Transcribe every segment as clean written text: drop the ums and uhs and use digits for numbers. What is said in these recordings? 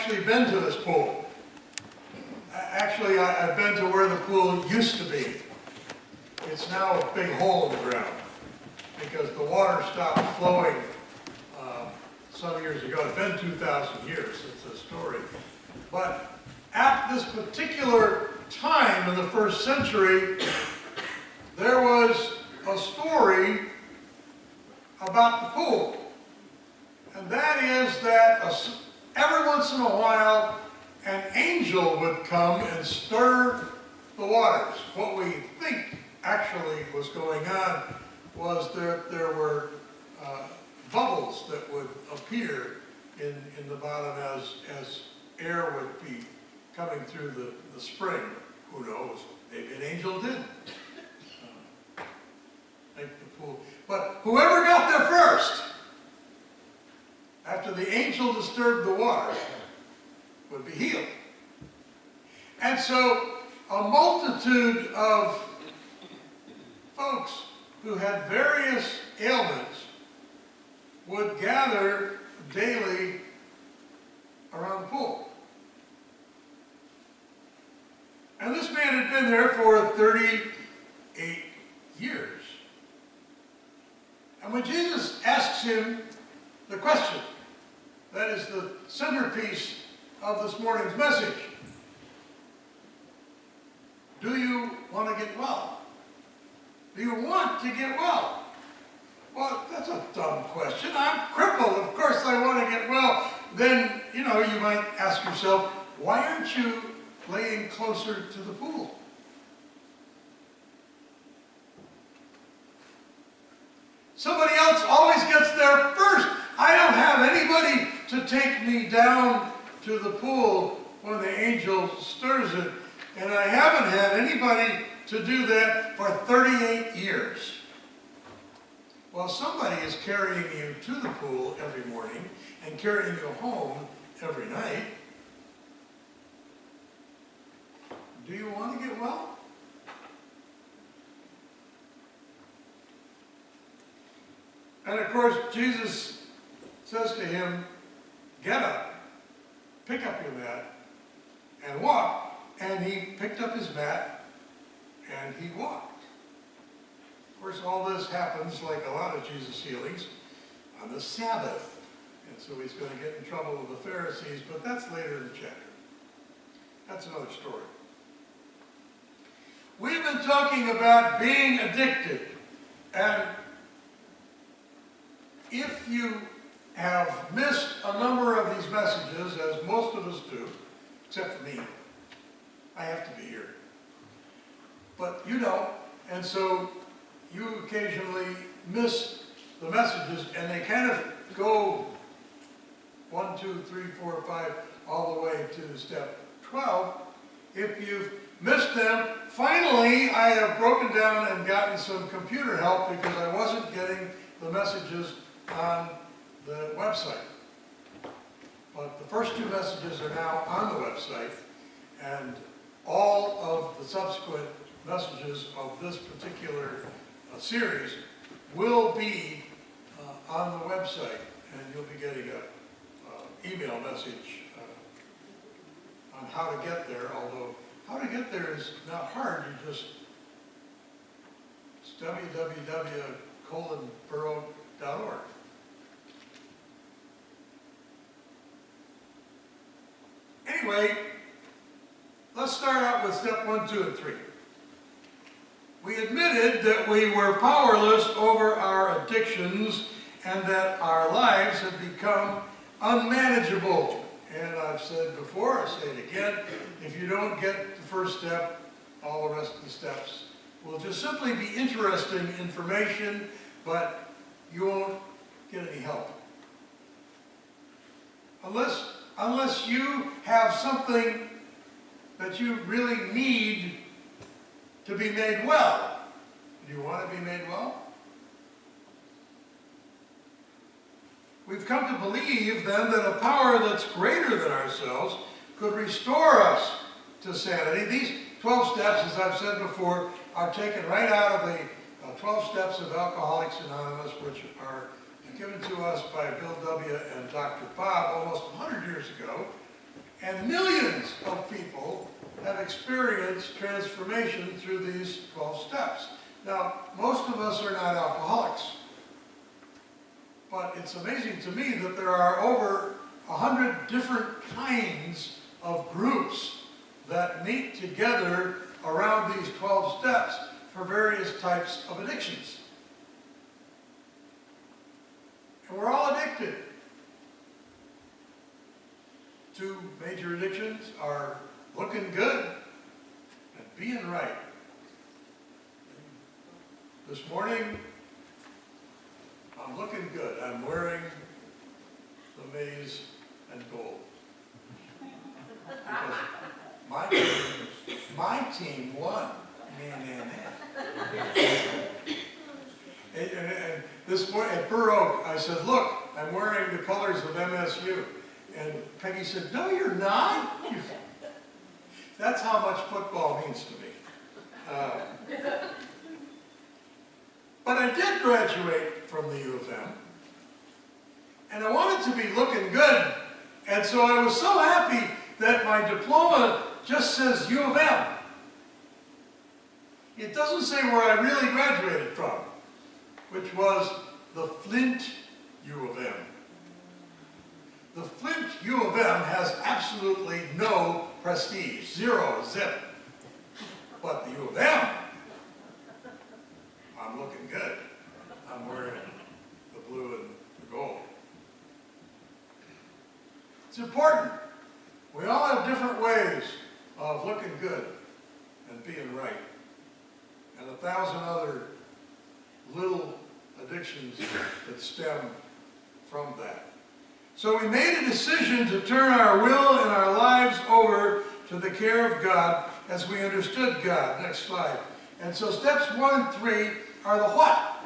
actually been to this pool. Actually, I've been to where the pool used to be. It's now a big hole in the ground because the water stopped flowing some years ago. It's been 2,000 years since this story. But at this particular time in the first century, there was a story about the pool. And that is that every once in a while, an angel would come and stir the waters. What we think actually was going on was there were bubbles that would appear in the bottom as air would be coming through the spring. Who knows? Maybe an angel did make the pool. But whoever got there first, after the angel disturbed the water, would be healed. And so a multitude of folks who had various ailments would gather daily around the pool. And this man had been there for 38 years. And when Jesus asks him the question, that is the centerpiece of this morning's message, do you want to get well? Do you want to get well? Well, that's a dumb question. I'm crippled. Of course I want to get well. Then, you might ask yourself, why aren't you laying closer to the pool? Somebody else always gets there first. I don't have anybody to take me down to the pool when the angel stirs it. And I haven't had anybody to do that for 38 years. Well, somebody is carrying you to the pool every morning and carrying you home every night. Do you want to get well? And of course, Jesus says to him, get up, pick up your mat, and walk. And he picked up his mat, and he walked. Of course, all this happens, like a lot of Jesus' healings, on the Sabbath. And so he's going to get in trouble with the Pharisees, but that's later in the chapter. That's another story. We've been talking about being addicted. And if you have missed a number of these messages, as most of us do, except for me, I have to be here. But you don't, and so you occasionally miss the messages, and they kind of go 1, 2, 3, 4, 5, all the way to step 12. If you've missed them, finally I have broken down and gotten some computer help because I wasn't getting the messages on the website. But the first 2 messages are now on the website, and all of the subsequent messages of this particular series will be on the website, and you'll be getting an email message on how to get there, although how to get there is not hard. You just, it's www.borough.org. Anyway, let's start out with step 1, 2, and 3. We admitted that we were powerless over our addictions and that our lives had become unmanageable. And I've said before, I say it again, if you don't get the first step, all the rest of the steps will just simply be interesting information, but you won't get any help. Unless you have something that you really need to be made well. Do you want to be made well? We've come to believe then that a power that's greater than ourselves could restore us to sanity. These 12 steps, as I've said before, are taken right out of the 12 steps of Alcoholics Anonymous, which are given to us by Bill W. and Dr. Bob almost 100 years ago. And millions of people have experienced transformation through these 12 steps. Now, most of us are not alcoholics. But it's amazing to me that there are over 100 different kinds of groups that meet together around these 12 steps for various types of addictions. And we're all addicted. 2 major addictions are looking good and being right. This morning, I'm looking good. I'm wearing the maize and gold. Because my team won. And this morning at Burr Oak, I said, look, I'm wearing the colors of MSU. And Peggy said, no, you're not. That's how much football means to me. But I did graduate from the U of M. And I wanted to be looking good. And so I was so happy that my diploma just says U of M. It doesn't say where I really graduated from, which was the Flint U of M. The Flint U of M has absolutely no prestige, 0, zip. But the U of M, I'm looking good. I'm wearing the blue and the gold. It's important. We all have different ways of looking good and being right. And 1,000 other little addictions that stem from that. So we made a decision to turn our will and our lives over to the care of God as we understood God. Next slide. And so steps 1 and 3 are the what?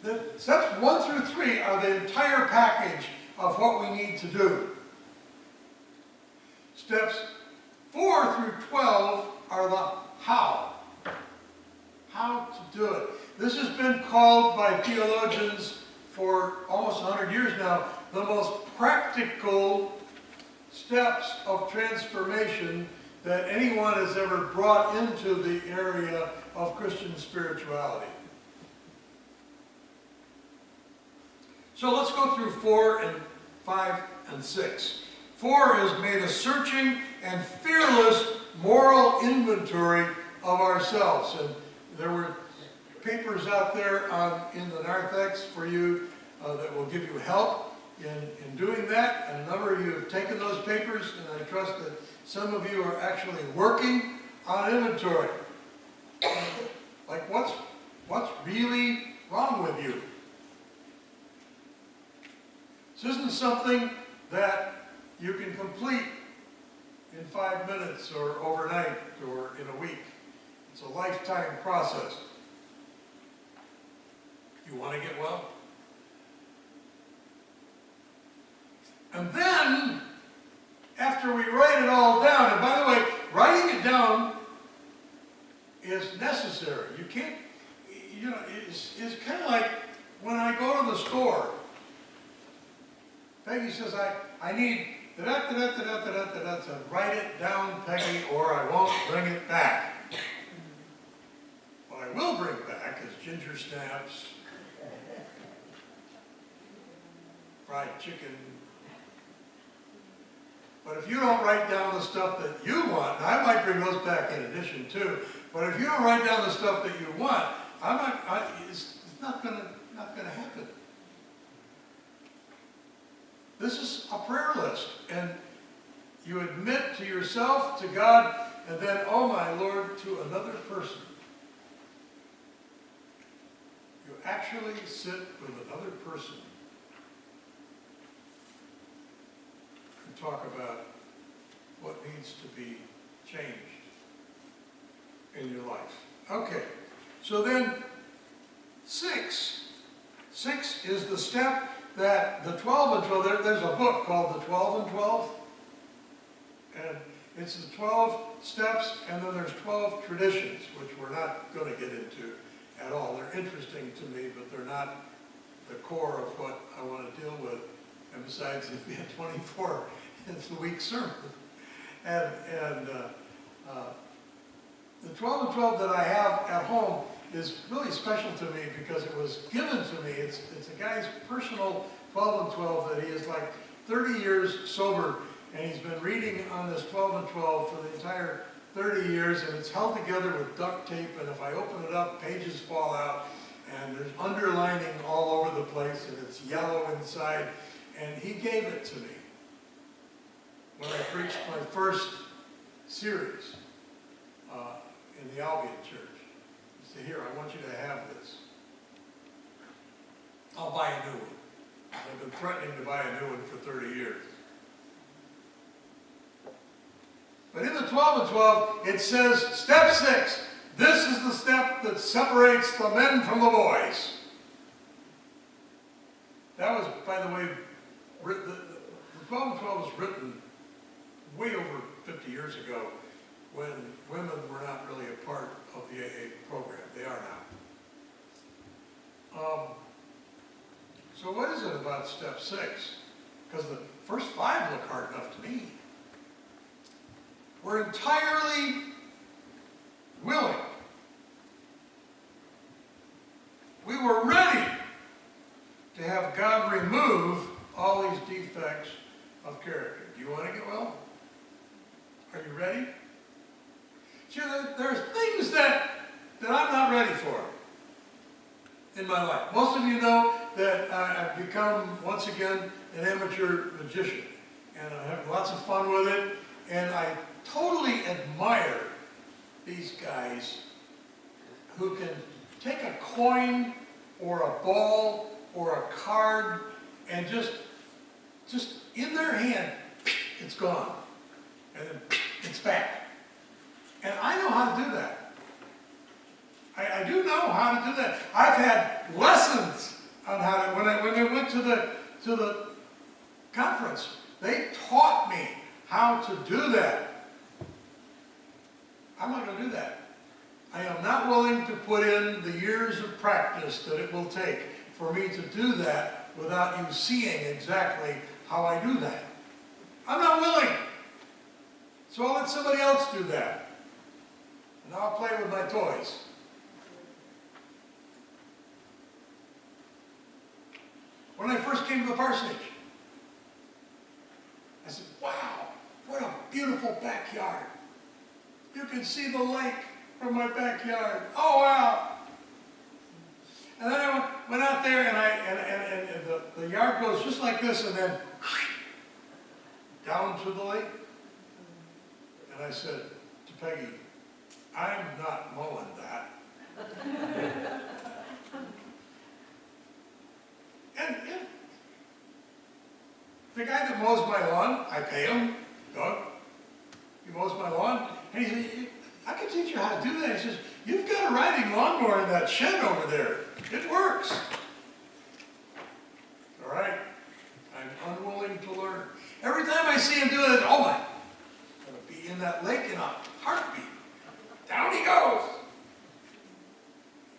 The steps 1 through 3 are the entire package of what we need to do. Steps 4 through 12 are the how. How to do it. This has been called by theologians for almost 100 years now the most practical steps of transformation that anyone has ever brought into the area of Christian spirituality. So let's go through 4 and 5 and 6. 4 is made a searching and fearless moral inventory of ourselves. And there were papers out there in the narthex for you that will give you help in doing that. And a number of you have taken those papers, and I trust that some of you are actually working on inventory. Like what's really wrong with you? This isn't something that you can complete in 5 minutes or overnight or in a week. It's a lifetime process. You want to get well? And then, after we write it all down, and by the way, writing it down is necessary. You can't, you know, it's kind of like when I go to the store. Peggy says, I need da-da-da-da-da-da-da-da to write it down, Peggy, or I won't bring it back. What I will bring back is ginger snaps, fried chicken. But if you don't write down the stuff that you want, and I might bring those back in addition too, but if you don't write down the stuff that you want, it's not going to happen. This is a prayer list, and you admit to yourself, to God, and then, oh my Lord, to another person. You actually sit with another person and talk about what needs to be changed in your life. Okay, so then 6 is the step that the 12 and 12, there's a book called The 12 and 12, and it's the 12 steps, and then there's 12 traditions, which we're not going to get into at all. They're interesting to me, but they're not the core of what I want to deal with. And besides, if we had 24, it's a weak sermon. And the 12 and 12 that I have at home is really special to me because it was given to me. It's a guy's personal 12 and 12 that he is like 30 years sober, and he's been reading on this 12 and 12 for the entire 30 years, and it's held together with duct tape, and if I open it up, pages fall out, and there's underlining all over the place, and it's yellow inside, and he gave it to me when I preached my first series in the Albion Church. He said, here, I want you to have this. I'll buy a new one. I've been threatening to buy a new one for 30 years. But in the 12 and 12, it says, step 6, this is the step that separates the men from the boys. That was, by the way, the 12 and 12 was written way over 50 years ago when women were not really a part of the AA program. They are now. So what is it about step 6? Because the first 5 look hard enough to me. We're entirely willing. We were ready to have God remove all these defects of character. Do you want to get well? Are you ready? See, there's things that I'm not ready for in my life. Most of you know that I've become, once again, an amateur magician. And I have lots of fun with it. And I totally admire these guys who can take a coin or a ball or a card and just in their hand, it's gone. And then it's back. And I know how to do that. I do know how to do that. I've had lessons on how to, when I went to the conference, they taught me how to do that. I'm not going to do that. I am not willing to put in the years of practice that it will take for me to do that without you seeing exactly how I do that. I'm not willing. So I'll let somebody else do that. And I'll play with my toys. When I first came to the parsonage, I said, wow, what a beautiful backyard. You can see the lake from my backyard. Oh, wow. And then I went out there and the yard goes just like this and then down to the lake. And I said to Peggy, I'm not mowing that. And the guy that mows my lawn, I pay him, Doug. He mows my lawn. And he said, I can teach you how to do that. He says, you've got a riding lawnmower in that shed over there. It works. All right. I'm unwilling to learn. Every time I see him do it, oh my, I'm going to be in that lake in a heartbeat. Down he goes.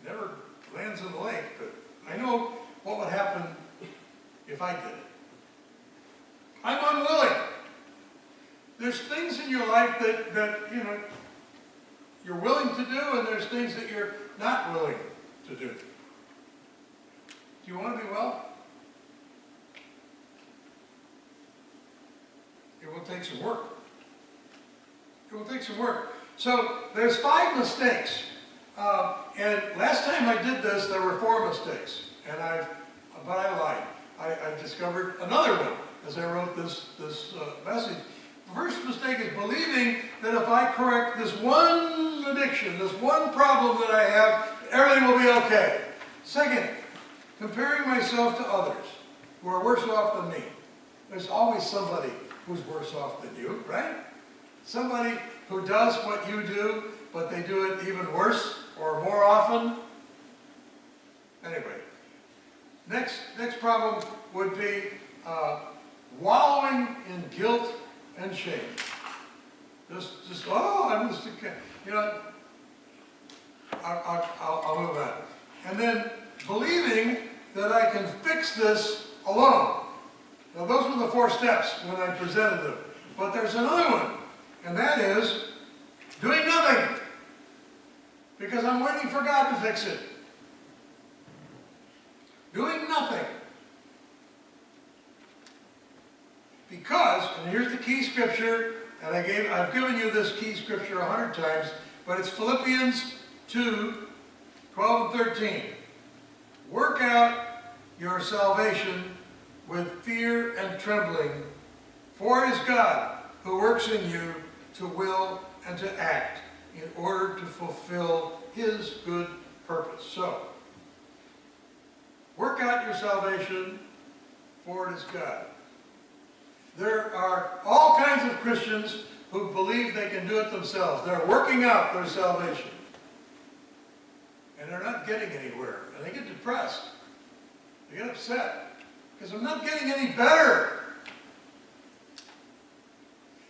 He never lands in the lake, but I know what would happen if I did it. I'm unwilling. There's things in your life that you know you're willing to do, and there's things that you're not willing to do. Do you want to be well? It will take some work. It will take some work. So there's 5 mistakes. And last time I did this, there were 4 mistakes. And but I lied. I discovered another one as I wrote this message. The first mistake is believing that if I correct this one addiction, this one problem that I have, everything will be okay. Second, comparing myself to others who are worse off than me. There's always somebody who's worse off than you, right? Somebody who does what you do, but they do it even worse or more often. Anyway, next problem would be wallowing in guilt and shame. I'm just, you know, I'll move on. And then believing that I can fix this alone. Now those were the 4 steps when I presented them. But there's another one, and that is doing nothing, because I'm waiting for God to fix it. Doing nothing. Because, and here's the key scripture, and I've given you this key scripture 100 times, but it's Philippians 2, 12 and 13. Work out your salvation with fear and trembling, for it is God who works in you to will and to act in order to fulfill His good purpose. So, work out your salvation, for it is God. There are all kinds of Christians who believe they can do it themselves. They're working out their salvation. And they're not getting anywhere. And they get depressed. They get upset. Because I'm not getting any better.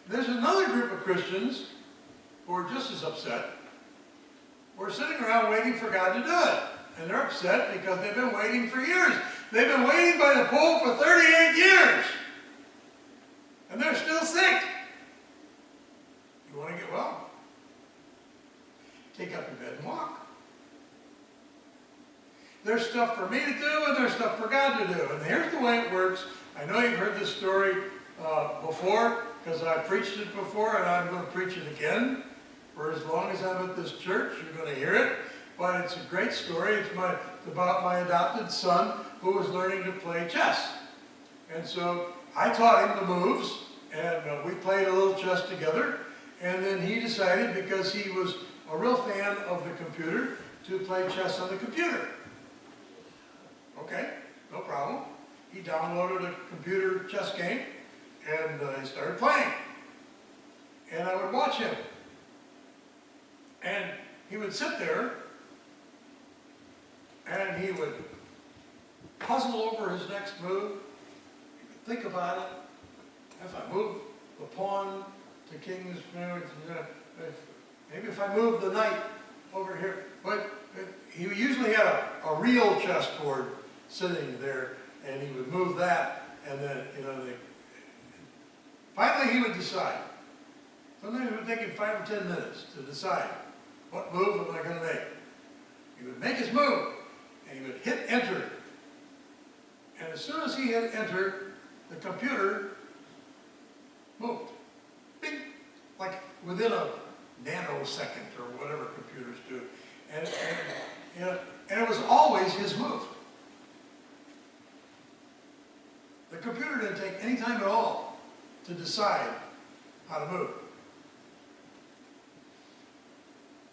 There's another group of Christians who are just as upset. Who are sitting around waiting for God to do it. And they're upset because they've been waiting for years. They've been waiting by the pool for 38 years. And they're still sick. You want to get well? Take up your bed and walk. There's stuff for me to do and there's stuff for God to do. And here's the way it works. I know you've heard this story before, because I've preached it before, and I'm going to preach it again. For as long as I'm at this church, you're going to hear it. But it's a great story. It's about my adopted son who was learning to play chess. And so I taught him the moves, and we played a little chess together. And then he decided, because he was a real fan of the computer, to play chess on the computer. Okay, no problem. He downloaded a computer chess game, and he started playing. And I would watch him. And he would sit there, and he would puzzle over his next move. He would think about it. If I move the pawn to king's, maybe if I move the knight over here. But he usually had a real chessboard sitting there, and he would move that, and then, finally he would decide. Sometimes it would take him 5 or 10 minutes to decide, what move am I going to make? He would make his move, and he would hit enter. And as soon as he hit enter, the computer moved. Bing! Like within a nanosecond, or whatever computers do. And it was always his move. The computer didn't take any time at all to decide how to move.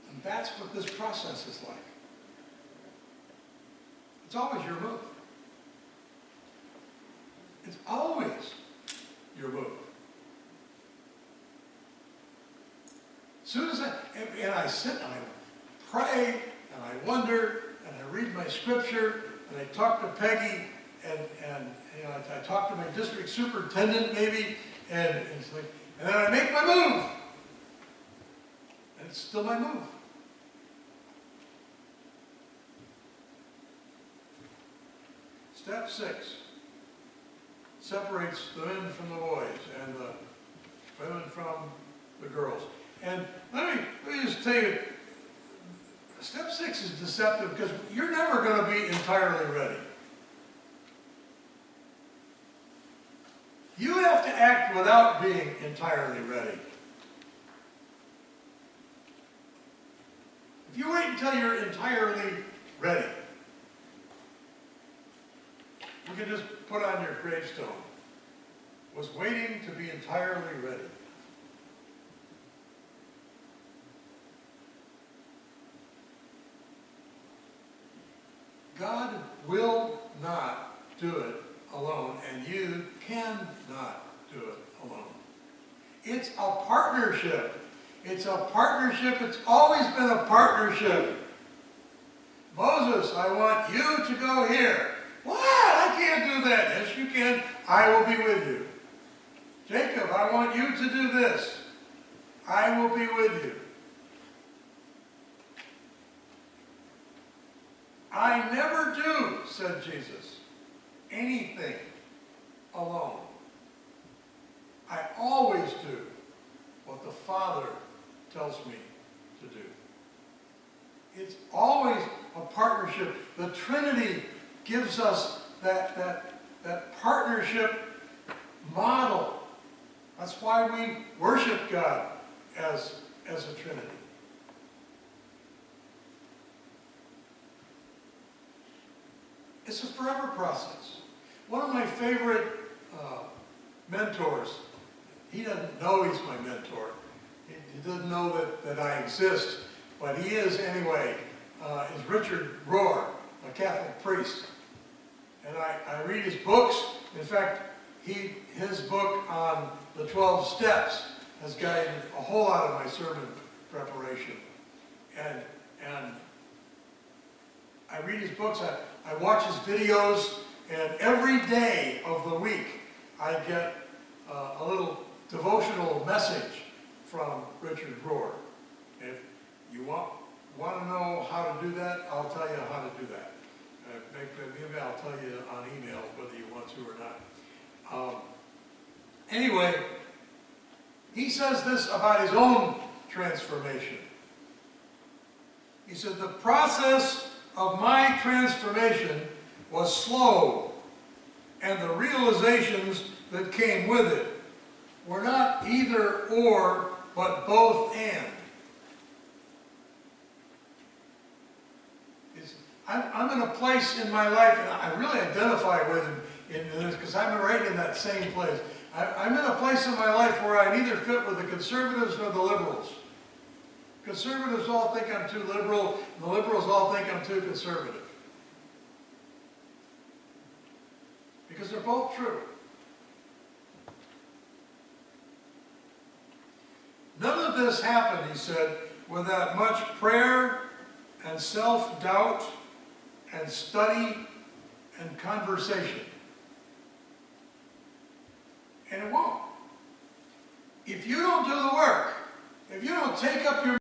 And that's what this process is like. It's always your move. It's always your move. As soon as I sit and I pray and I wonder and I read my scripture and I talk to Peggy and I talk to my district superintendent maybe and it's like, and then I make my move. And it's still my move. Step 6 separates the men from the boys and the women from the girls. And let me just tell you, step 6 is deceptive because you're never going to be entirely ready. You have to act without being entirely ready. If you wait until you're entirely ready, you can just put on your gravestone, was waiting to be entirely ready. God will not do it alone, and you cannot do it alone. It's a partnership. It's a partnership. It's always been a partnership. Moses, I want you to go here. What? I can't do that. Yes, you can. I will be with you. Jacob, I want you to do this. I will be with you. I never do, said Jesus, anything alone. I always do what the Father Father tells me to do. It's always a partnership. The Trinity gives us that partnership model. That's why we worship God as a Trinity. It's a forever process. One of my favorite mentors, he doesn't know he's my mentor. He doesn't know that I exist, but he is anyway, is Richard Rohr, a Catholic priest. And I read his books. In fact, his book on the 12 steps has guided a whole lot of my sermon preparation. And I read his books, I watch his videos, and every day of the week I get a little devotional message from Richard Rohr. If you want to know how to do that, I'll tell you how to do that. Maybe I'll tell you on email whether you want to or not. Anyway, he says this about his own transformation. He said, the process of my transformation was slow, and the realizations that came with it were not either or, but both and. I'm in a place in my life, and I really identify with him in this because I'm right in that same place. I'm in a place in my life where I neither fit with the conservatives nor the liberals. Conservatives all think I'm too liberal, and the liberals all think I'm too conservative. Because they're both true. None of this happened, he said, without much prayer and self-doubt and study and conversation. And it won't. If you don't do the work, if you don't take up your